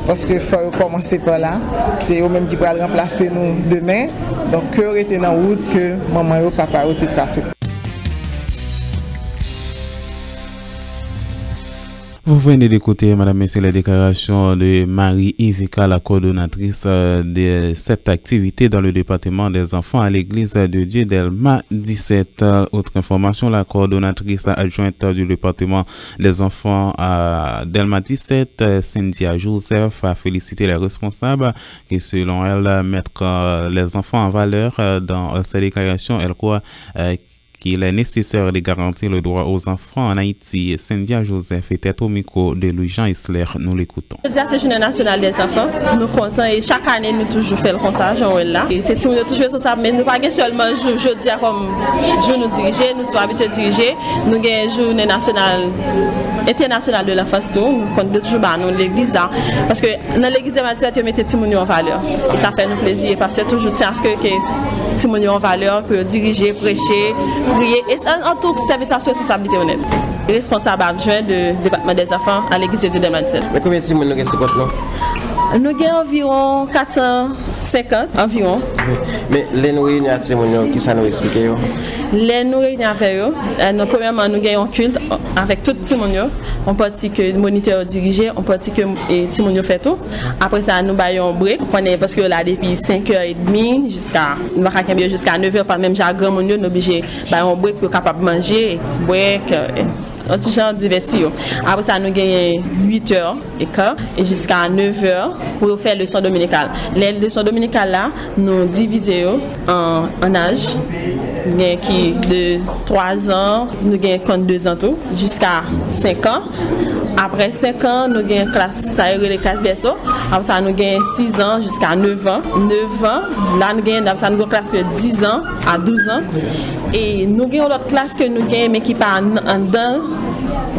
parce qu'il faut commencer par là. C'est eux-mêmes qui vont remplacer nous demain. Donc, cœur était dans la route que maman et papa ont été tracés. Vous venez d'écouter, Madame, Messieurs, la déclaration de Marie-Yvika, la coordonnatrice de cette activité dans le département des enfants à l'église de Dieu d'Elma 17. Autre information, la coordonnatrice adjointe du département des enfants à Delma 17, Cynthia Joseph, a félicité les responsables qui, selon elle, mettent les enfants en valeur dans ces déclarations. Elle croit qu'il est nécessaire de garantir le droit aux enfants en Haïti. Cynthia Joseph était au micro de Louis-Jean Isler. Nous l'écoutons. C'est la Journée nationale des enfants. Nous comptons et chaque année nous toujours faisons comme ça, là. C'est tout toujours responsable, mais nous pas seulement jeudi comme jour nous diriger, nous sommes habitués à diriger. Nous avons une Journée nationale internationale de l'enfance tout. Nous comptons toujours dans l'église là, parce que dans l'église de Mathieu, nous mettons Timonio en valeur. Et ça fait nous plaisir parce que toujours tiens à ce que Timonio en valeur pour diriger, prêcher, prier et en tout service à responsabilité honnête. Responsable adjoint du département des enfants à l'église de Delma 17. Mais combien de Timonio nous avons? Nous avons environ 450 environ. Mais les nous réunions à Timonio, qui ça nous explique? Les nous réunions avec eux. Premièrement, nous avons un culte avec tout Timonio. On partit que le moniteur dirigé, on partit que Timonio fait tout. Après ça, nous avons un break. Parce que là, depuis 5h30 jusqu'à 9h, par même jargon, nous sommes obligés d'avoir un break pour capable manger, break. Un petit genre diverti. Après ça, nous gagnons 8h15 et jusqu'à 9h pour faire le leçon dominicale. Les leçons dominicales là, nous divisons en âge. Qui de 3 ans, nous avons 2 ans tout, jusqu'à 5 ans. Après 5 ans, nous avons classe, ça est les classes berceau. Après ça, nous avons 6 ans jusqu'à 9 ans. 9 ans, là, nous avons une classe de 10 ans à 12 ans. Et nous avons l'autre classe que nous avons, mais qui part en dedans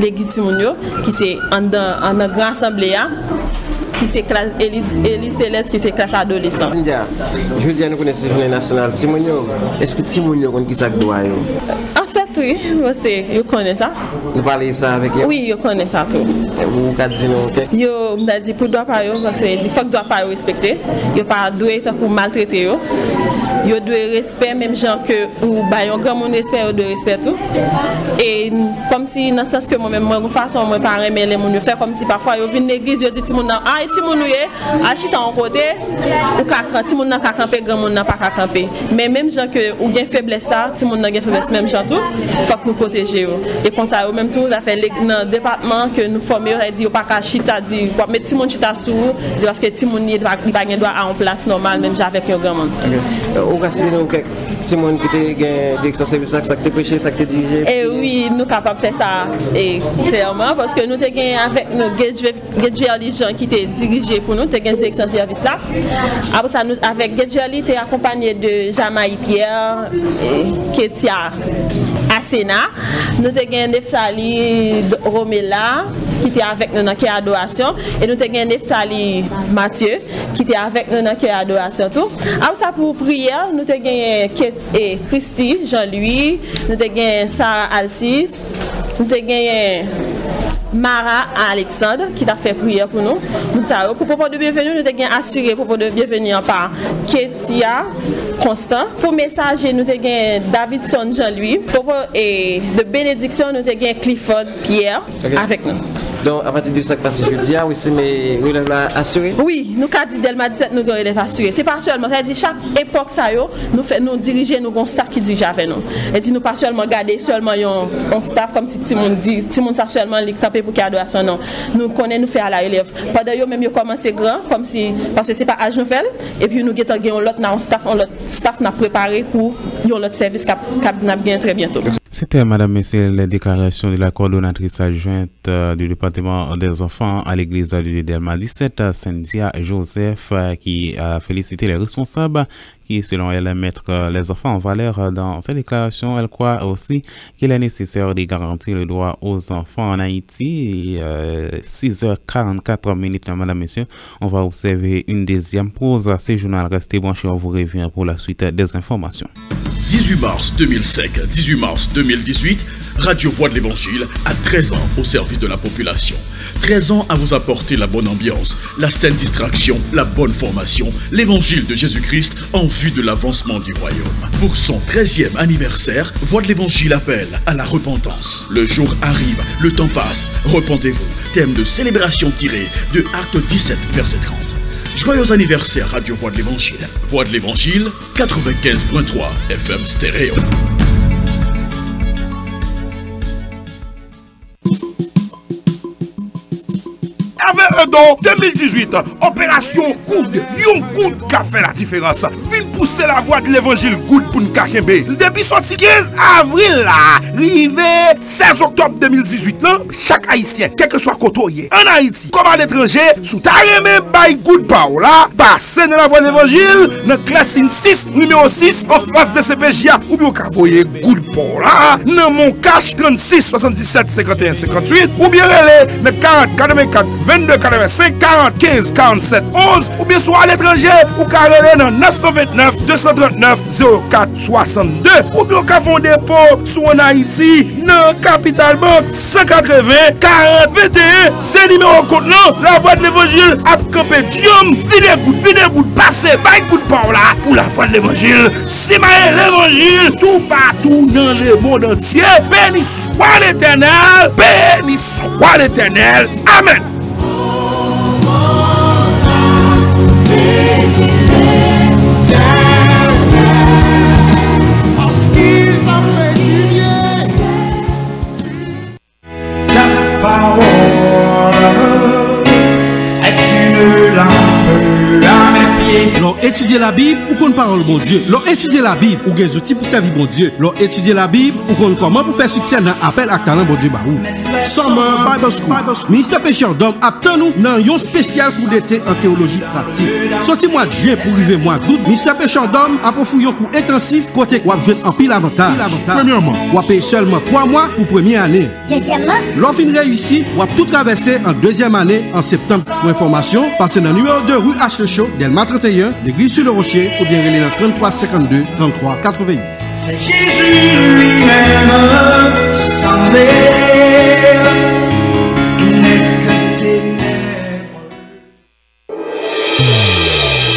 l'église Timonio, qui c'est en une grande assemblée, qui c'est classe Élise Céleste, qui c'est classe adolescent. Je veux dire, nous connaissons la Journée nationale Timonio. Est-ce que Timonio connaît qui ça doit? En fait, oui, vous connaissez ça. Vous parlez ça avec eux? Oui, vous connaissez ça tout. Vous avez dit non, ok? Vous avez dit pour doit pas parce que il faut que doit pas respecter. Vous pas doit pour maltraiter yo. Yo doit respect même gens que ou ba yon grand monde respect yo doit respect tout. Et comme si dans sens que moi même moi façon moi pas aimer les monde faire comme si parfois yo vinn l'église yo dit ti monde ah ti monde yé achita en côté ou ka ti monde nan ka camper grand monde nan pas ka camper. Mais même gens que ou gen faiblesse ça, ti monde nan gen faiblesse même gens tout, faut que nous protéger yo. Et comme ça même tout ça fait dans département que nous former yo dit yo pas ka chita dit mettre ti monde chita sous dit parce que ti monde y pas gen droit en place normal même avec un grand monde. Ou ka citer nous ti monde qui te gen direction service ça que te prêcher ça que te diriger. Et oui, nous capable faire ça et clairement parce que nous te gen avec nos Gedjeli gens qui te dirigé pour nous te gen direction service là. Après ça nous avec Gedjeli te accompagné de Jamaï Pierre Ketia Asena, nous te gen Neftali Romela qui était avec nous dans la adoration et nous te gen Neftali Mathieu qui était avec nous dans la adoration tout. Après ça pour prière, nous te gen Christy Jean-Louis, nous te gen Sarah Alcis, nous te gen Mara Alexandre qui t'a fait prière pour nous. Pour propos de bienvenue, nous t'avons assuré propos de bienvenue par Ketia Constant. Pour messager, nous t'avons Davidson Jean-Louis. Pour de bénédiction, nous t'avons Clifford Pierre avec nous. Donc, à partir de ça qui passe jeudi, oui, c'est mes relèves assurés? Oui, nous avons dit Delma 17, nous avons relèves assurés. C'est pas seulement, c'est-à-dire chaque époque, ça, nous dirigeons, nous avons un staff qui dirige avec nous. Et dit nous pas seulement garder seulement un staff comme si tout le monde dit, tout le monde ça seulement les camper pour qu'il y ait adoration, non. Nous connaissons, nous faisons à la relève. Pendant que même, nous commencé grand, comme si, parce que c'est pas âge nouvelle, et puis nous avons l'autre staff n'a préparé pour l'autre service qui a bien très bientôt. C'était, madame, messieurs, les déclarations de la coordonnatrice adjointe du département des enfants à l'église du Delma 17, Cynthia Joseph, qui a félicité les responsables qui, selon elle, mettent les enfants en valeur. Dans cette déclaration, elle croit aussi qu'il est nécessaire de garantir le droit aux enfants en Haïti. 6h44 minutes, madame, messieurs, on va observer une deuxième pause. Ces journal, restez branchés, on vous revient pour la suite des informations. 18 mars 2005, 18 mars 2018, Radio Voix de l'Évangile a 13 ans au service de la population. 13 ans à vous apporter la bonne ambiance, la saine distraction, la bonne formation, l'évangile de Jésus-Christ en vue de l'avancement du royaume. Pour son 13e anniversaire, Voix de l'Évangile appelle à la repentance. Le jour arrive, le temps passe, repentez-vous. Thème de célébration tiré de Acte 17, verset 30. Joyeux anniversaire Radio Voix de l'Évangile. Voix de l'Évangile, 95.3 FM stéréo. Avec dans 2018, opération Coude, yon Coude qui a fait la différence. Vin pousser la voix de l'évangile Coude pour nous kachembe. Depuis sorti 15 avril là, rivé 16 octobre 2018 là, chaque haïtien, quel que soit côté en Haïti, comme à l'étranger, sous ta remè bay Coude Pao là, passez dans la voix de l'évangile, dans classe 6, numéro 6, en face de CPJA, ou bien vous voyez Coude Pao là, dans mon cash 36 77 51 58, ou bien relais dans 40 84 22 85 40 15 47 11 ou bien soit à l'étranger ou carrelé dans 929 239 04 62 ou bien qu'à fond dépôt sur en Haïti dans Capital Bank 180 40 21 c'est numéro compte la voix de l'évangile a campé diom vide goutte passer by coup de par là pour la voix de l'évangile c'est l'évangile tout partout dans le monde entier. Béni soit l'Éternel, béni soit l'Éternel, amen. Parce qu'il t'a fait du bien. Ta parole est une lampe à mes pieds. L'on étudier la Bible ou qu'on parle bon Dieu. L'on étudier la Bible ou des outils pour servir bon Dieu. L'on étudier la Bible ou qu'on comment pour faire succès dans appel à talent bon Dieu barou. Summer Bible School. Ministère Pécheur d'Homme attend nous dans un spécial cours d'été en théologie pratique. Sorti mois de juin pour arriver mois d'août, Ministère Pécheur d'Homme a profité un cours intensif côté ou a joué en pile avantage. Premièrement, ou a payé seulement 3 mois pour première année. Deuxièmement, l'offre réussi ou a tout traversé en deuxième année en septembre. Pour information, passez dans le numéro 2 rue H. Le Chaud, Delma 31, l'église sur le Rocher ou bien relais dans 33 52 33 88. C'est Jésus lui-même, sans elle, il n'est que ténèbres.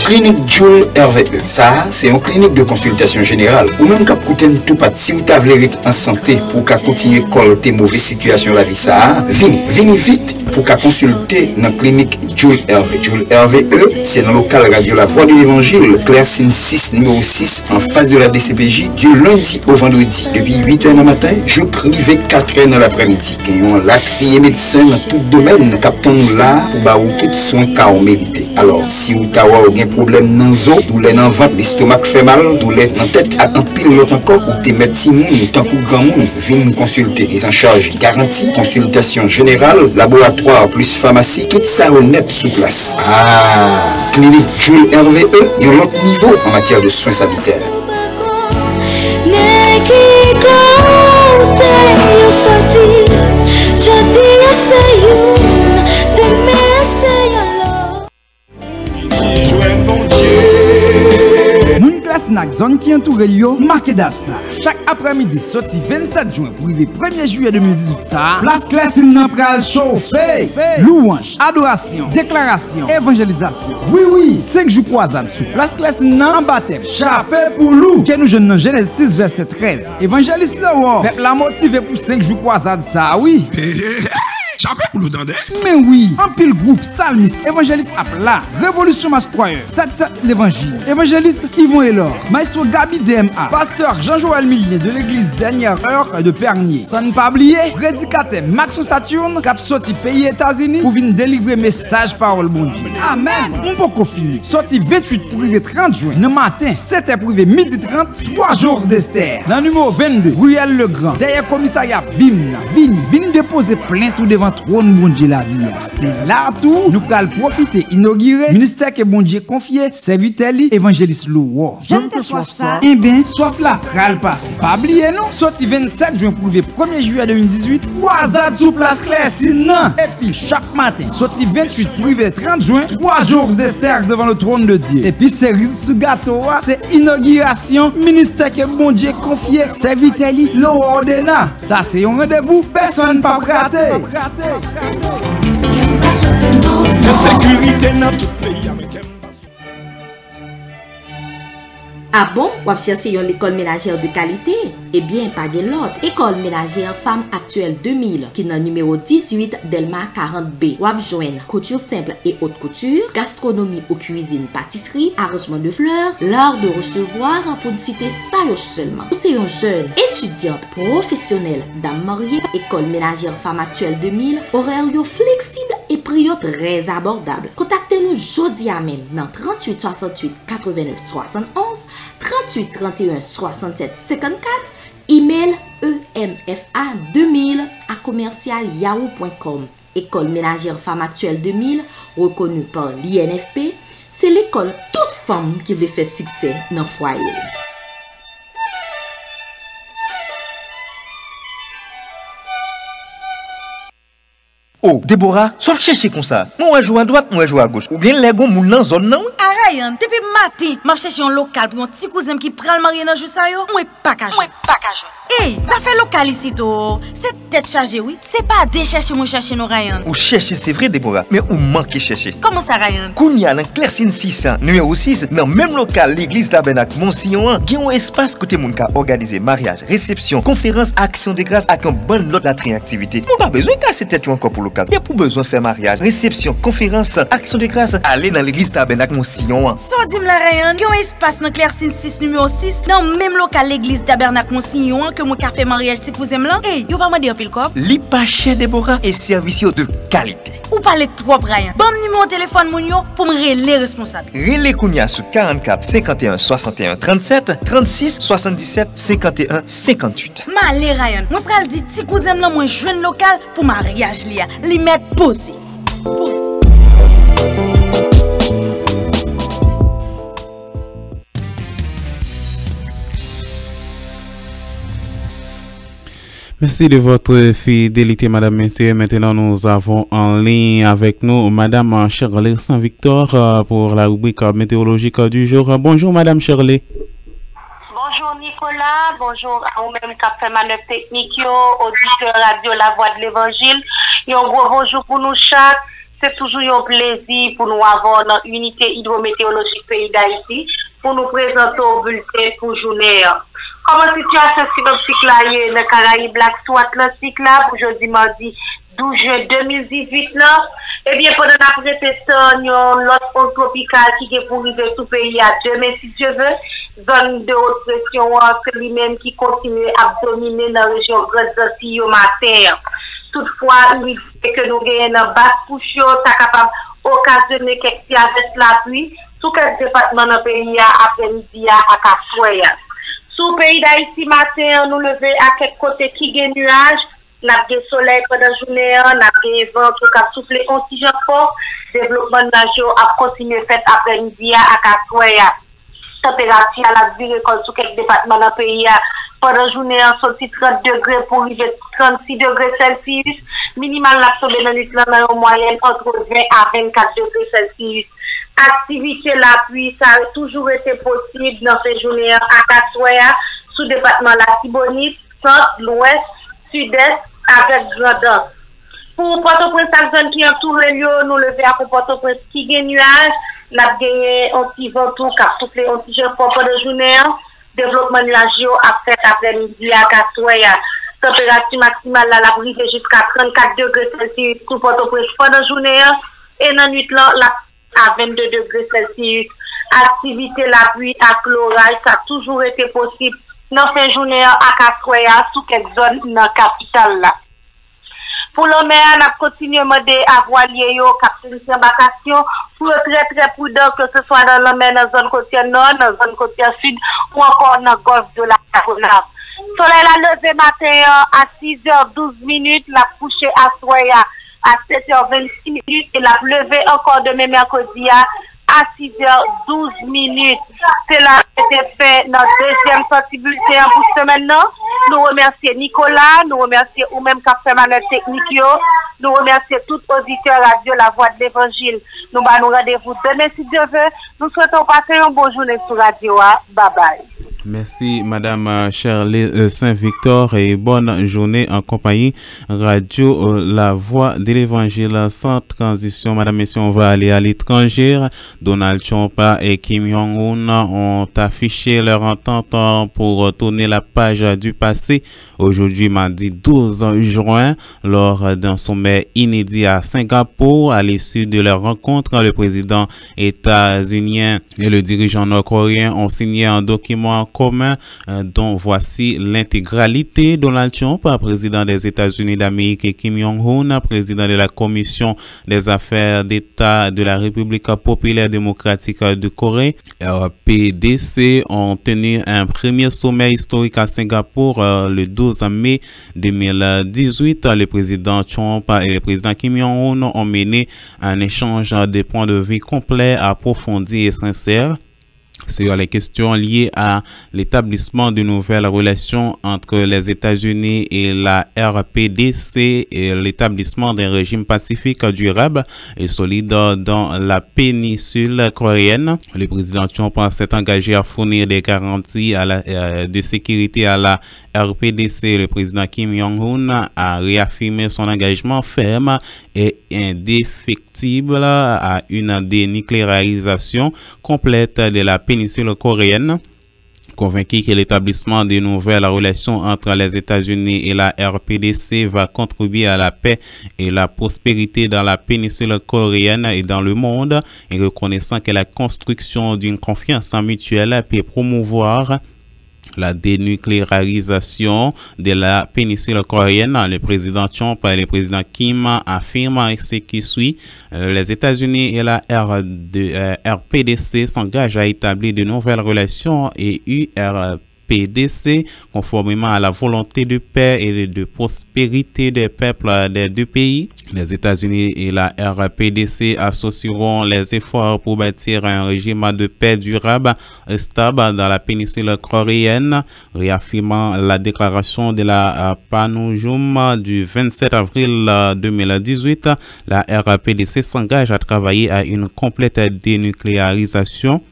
Clinique Jules RVE. Ça, c'est une clinique de consultation générale. Ou même cap kouten tout pat si vous t'avez en santé pour qu'à continuer colter mauvaise situation la vie ça, vini vite pour qu'à consulter dans la clinique Jules RVE. Jules RVE, c'est dans le local radio La Voix de l'Évangile, Claire-Sine 6, numéro 6, en face de la DCPJ, du lundi au vendredi. Depuis 8h du matin, je privé 4h dans l'après-midi. Gagnons latrier médecin dans tout domaine, captant nous là pour bah ou tout soin qu'a on mérité. Alors, si vous avez un problème dans les os, douleur dans le ventre, l'estomac fait mal, douleur dans la tête, à un pile l'autre encore, ou des médecins, tant que grand monde, viennent consulter. Ils en charge garantie, consultation générale, laboratoire plus pharmacie, tout ça honnête sous place. Ah, clinique Jules RVE, il y a l'autre niveau en matière de soins sanitaires. Moun classe nak zone qui entoure yo, marqué date ça. Chaque après-midi, sorti 27 juin pour arriver 1er juillet 2018 ça. Place Classine nan pral chauffer. Louange, adoration, déclaration, évangélisation. Oui, 5 jours croisade sous Place Classine nan baptême. Chapelle pour loup. Que nous jeunes dans Genèse 6 verset 13. Évangéliste là wow. Peuple la motivé pour 5 jours croisade ça, oui. Chapelle pour l'Oudandé. Mais oui, en pile groupe, salmiste, évangéliste Apla, Révolution Masquoyer, 7 l'évangile, évangéliste Yvon Elor, maestro Gabi DMA, pasteur Jean-Joël Millier de l'église Dernière Heure de Pernier. Sans ne pas oublier, prédicateur Maxon Saturne, cap sorti pays États-Unis pour venir délivrer message parole bon Dieu. Amen. On va finir. Sorti 28 pour arriver 30 juin, le matin, 7h pour arriver midi 30, 3 jours d'Esther. Dans le numéro 22, Ruelle Le Grand, derrière commissariat Bimna, vini déposer plainte ou devant trône bon Dieu la vie. C'est là tout, nous allons profiter, inaugurer, ministère que bon Dieu confié, serviteur évangéliste Louwo. Je ne te soif ça. Eh bien, soif là, pral passe. Pas oublier non, sorti 27 juin pour le 1er juillet 2018, croisade sous place Claire-Sine. Et puis chaque matin, sorti 28 pour le 30 juin, 3 jours d'Esther devant le trône de Dieu. Et puis cerise sous gâteau, c'est inauguration, ministère que bon Dieu confié, serviteur Louwo ordonna. Ça c'est un rendez-vous, personne pas rater. La sécurité dans tout pays américain. Ah bon, ou chercher une école ménagère de qualité? Eh bien, pas l'autre. École ménagère Femme Actuelle 2000, qui est dans numéro 18 Delma 40B. Ou joindre couture simple et haute couture, gastronomie ou cuisine, pâtisserie, arrangement de fleurs, l'art de recevoir, pour citer ça seulement. Ou c'est une jeune étudiante professionnelle, dame mariée, école ménagère Femme Actuelle 2000, horaire flexible et prix très abordable. Contactez-nous jeudi à même dans 38 68 89 71, 38 31 67 54, email emfa2000@commercial.yahoo.com. École ménagère Femme Actuelle 2000, reconnue par l'INFP, c'est l'école toute femme qui veut faire succès dans le foyer. Oh, Déborah, sauf chercher comme ça. Moi, je joue à droite, moi, je joue à gauche. Ou bien les gars, moun nan zone non? Ryan, depuis matin, m'a cherché un local pour un petit cousin qui prend le mariage dans jour ça yo. Moi pas ka jouer. Hey, ça fait local ici to. C'est tête chargée oui. C'est pas de chercher moi chercher non Ryan. Ou chercher c'est vrai Déborah, mais ou manque chercher. Comment ça Ryan? Kounya dans Claire-Sine 600, numéro 6, dans même local l'église Tabernacle Monsillon, qui ont espace côté moun ka organiser mariage, réception, conférence, action de grâce avec un bon lot d'attraction activité. On pas besoin de casser tête encore pour local. Y a pour besoin faire mariage, réception, conférence, action de grâce, aller dans l'église Tabernacle Monsillon. So dim la Ryan, y a un espace dans Claire-Sine 6 numéro 6 dans même local l'église Tabernacle Monsillon que moi ka fait mariage si vous aimez là. Hey, yo pas mandé un pile cop. Li pas cher Déborah et service de qualité. Ou parler trop Ryan. Bon numéro téléphone moun yo pour me relever responsable. Relais Kounia sur 44 51 61 37 36 77 51 58. Malé Ryan, moi pral di ti cousin là moi jeune local pour mariage li mettre posé. Merci de votre fidélité, Madame, Messieurs. Maintenant, nous avons en ligne avec nous Madame Shirley Saint-Victor pour la rubrique météorologique du jour. Bonjour, Madame Shirley. Bonjour, Nico. Nicolas, bonjour à vous-même qui fait manœuvre technique, auditeur radio La Voix de l'Évangile. Un gros bonjour pour nous chaque. C'est toujours un plaisir pour nous avoir dans l'unité hydrométéorologique pays d'Haïti pour nous présenter au bulletin pour journée. Comment situation synoptique là dans le Caraïbes Black sous Atlantique là pour jeudi mardi 12 juin 2018 là? Eh bien, pendant la pré-testation, l'autre onde tropicale qui est pour arriver sous pays à demain si Dieu veut, zone de haute pression, c'est lui-même qui continue à dominer dans la région Grande-Antilles au matin. Toutefois, il fait que nous gagnons une basse couche, ça capable d'occasionner quelques avec la pluie, sous quel département dans le pays après-midi à Kassoya. Sous le pays d'Haïti matin, nous levons à quelques côtés qui gagnent nuages. Nous avons des soleil pendant la journée, nous avons des vents qui ont soufflé anti-gens fort. Développement de nageur a continué fait après-midi à Kassoya. Température à la vie sur quelques départements dans le pays. Pendant la journée, on sorti 30 degrés pour arriver 36 degrés Celsius. Minimal l'absorbé dans l'Islam en moyenne entre 20 à 24 degrés Celsius. Activité la pluie, ça a toujours été possible dans ces journées à Kassoya, sous département la Tibonite, centre, l'ouest, sud-est, avec Jordan. Pour Port-au-Prince, la zone qui entoure le lieu, nous levons à Port-au-Prince qui gagne nuage, nous avons gagné un petit vent tout, car tout les anti-gens pour la journée. Développement nuageux a fait après-midi à Kassoya. Température maximale là, la brise jusqu'à 34 degrés Celsius pour Port-au-Prince pendant la journée. Et dans la nuit là, à 22 degrés Celsius. Activité la pluie à l'orage, ça a toujours été possible dans cette journée à Kassoya, sous quelques zones dans la capitale là. Pour le maire, on a continué à demander à voilier capitaine d'embarcation pour être très très prudent, que ce soit dans le mer, dans la zone côtière nord, dans la zone côtière sud ou encore dans le golfe de la Caronave. Soleil a levé matin à 6h12, la couché à Soya à 7h26 et la levé encore demain mercredi à 6h12. C'est là que c'était fait notre deuxième sortie bulletin pour ce maintenant. Nous remercions Nicolas, nous remercions ou même Café Manette Technique, nous remercions tout auditeur radio La Voix de l'Évangile. Nous allons nous rendez-vous demain si Dieu veut. Nous souhaitons passer une bonne journée sur radio. Bye bye. Merci Madame Shirley Saint-Victor et bonne journée en compagnie Radio La Voix de l'Évangile. Sans transition, Madame, Messieurs, on va aller à l'étranger. Donald Trump et Kim Jong-un ont affiché leur entente pour tourner la page du passé aujourd'hui mardi 12 juin lors d'un sommet inédit à Singapour. À l'issue de leur rencontre, le président états-unien et le dirigeant nord-coréen ont signé un document commun dont voici l'intégralité. Donald Trump, président des États-Unis d'Amérique, et Kim Jong-un, président de la Commission des affaires d'État de la République populaire démocratique de Corée, RPDC, ont tenu un premier sommet historique à Singapour le 12 mai 2018. Le président Trump et le président Kim Jong-un ont mené un échange de points de vue complet, approfondi et sincère sur les questions liées à l'établissement de nouvelles relations entre les États-Unis et la RPDC et l'établissement d'un régime pacifique durable et solide dans la péninsule coréenne. Le président Trump s'est engagé à fournir des garanties de sécurité à la RPDC. Le président Kim Jong-un a réaffirmé son engagement ferme et indéfectible à une dénucléarisation complète de la péninsule coréenne. Convaincu que l'établissement de nouvelles relations entre les États-Unis et la RPDC va contribuer à la paix et la prospérité dans la péninsule coréenne et dans le monde, et reconnaissant que la construction d'une confiance mutuelle peut promouvoir la dénucléarisation de la péninsule coréenne. Le président Trump et le président Kim affirment ce qui suit. Les États-Unis et la RPDC s'engagent à établir de nouvelles relations et URPDC conformément à la volonté de paix et de prospérité des peuples des deux pays. Les États-Unis et la RPDC associeront les efforts pour bâtir un régime de paix durable et stable dans la péninsule coréenne, réaffirmant la déclaration de la Panmunjom du 27 avril 2018. La RPDC s'engage à travailler à une complète dénucléarisation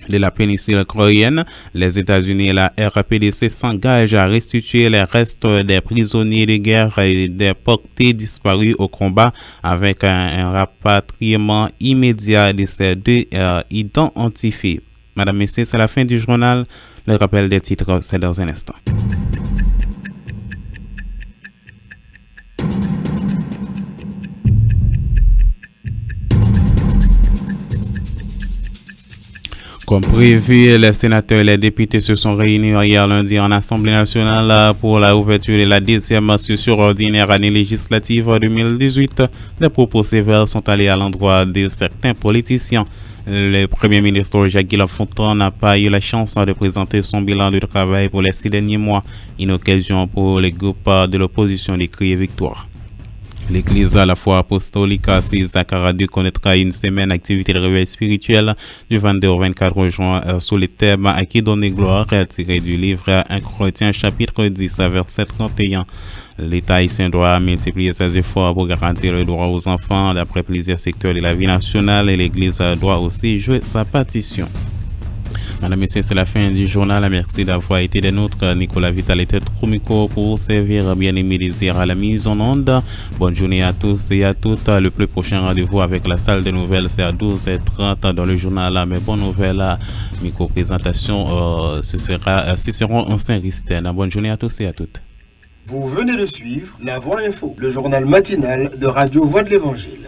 de la péninsule coréenne. Les États-Unis et la RPDC s'engagent à restituer les restes des prisonniers de guerre et des portés disparus au combat avec un rapatriement immédiat de ces deux identifiés. Madame, Messieurs, c'est la fin du journal. Le rappel des titres, c'est dans un instant. Comme prévu, les sénateurs et les députés se sont réunis hier lundi en Assemblée nationale pour la ouverture de la 10e session ordinaire année législative 2018. Les propos sévères sont allés à l'endroit de certains politiciens. Le Premier ministre Jacques Fontan n'a pas eu la chance de présenter son bilan de travail pour les 6 derniers mois, une occasion pour les groupes de l'opposition de crier victoire. L'église à la foi apostolique assise à Caradu connaîtra une semaine d'activité de réveil spirituel du 22 au 24 juin sous le thème à qui donner gloire tiré du livre 1 Corinthiens chapitre 10 verset 31. L'État haïtien doit multiplier ses efforts pour garantir le droit aux enfants d'après plusieurs secteurs de la vie nationale et l'église doit aussi jouer sa partition. Madame, Messieurs, c'est la fin du journal. Merci d'avoir été des nôtres. Nicolas Vital était trop micro pour servir bien-aimé désir à la mise en onde. Bonne journée à tous et à toutes. Le plus prochain rendez-vous avec la salle des nouvelles, c'est à 12h30 dans le journal. Mais bonne nouvelle, micro-présentation, ce seront en Saint-Ristène. Bonne journée à tous et à toutes. Vous venez de suivre La Voix Info, le journal matinal de Radio Voix de l'Évangile.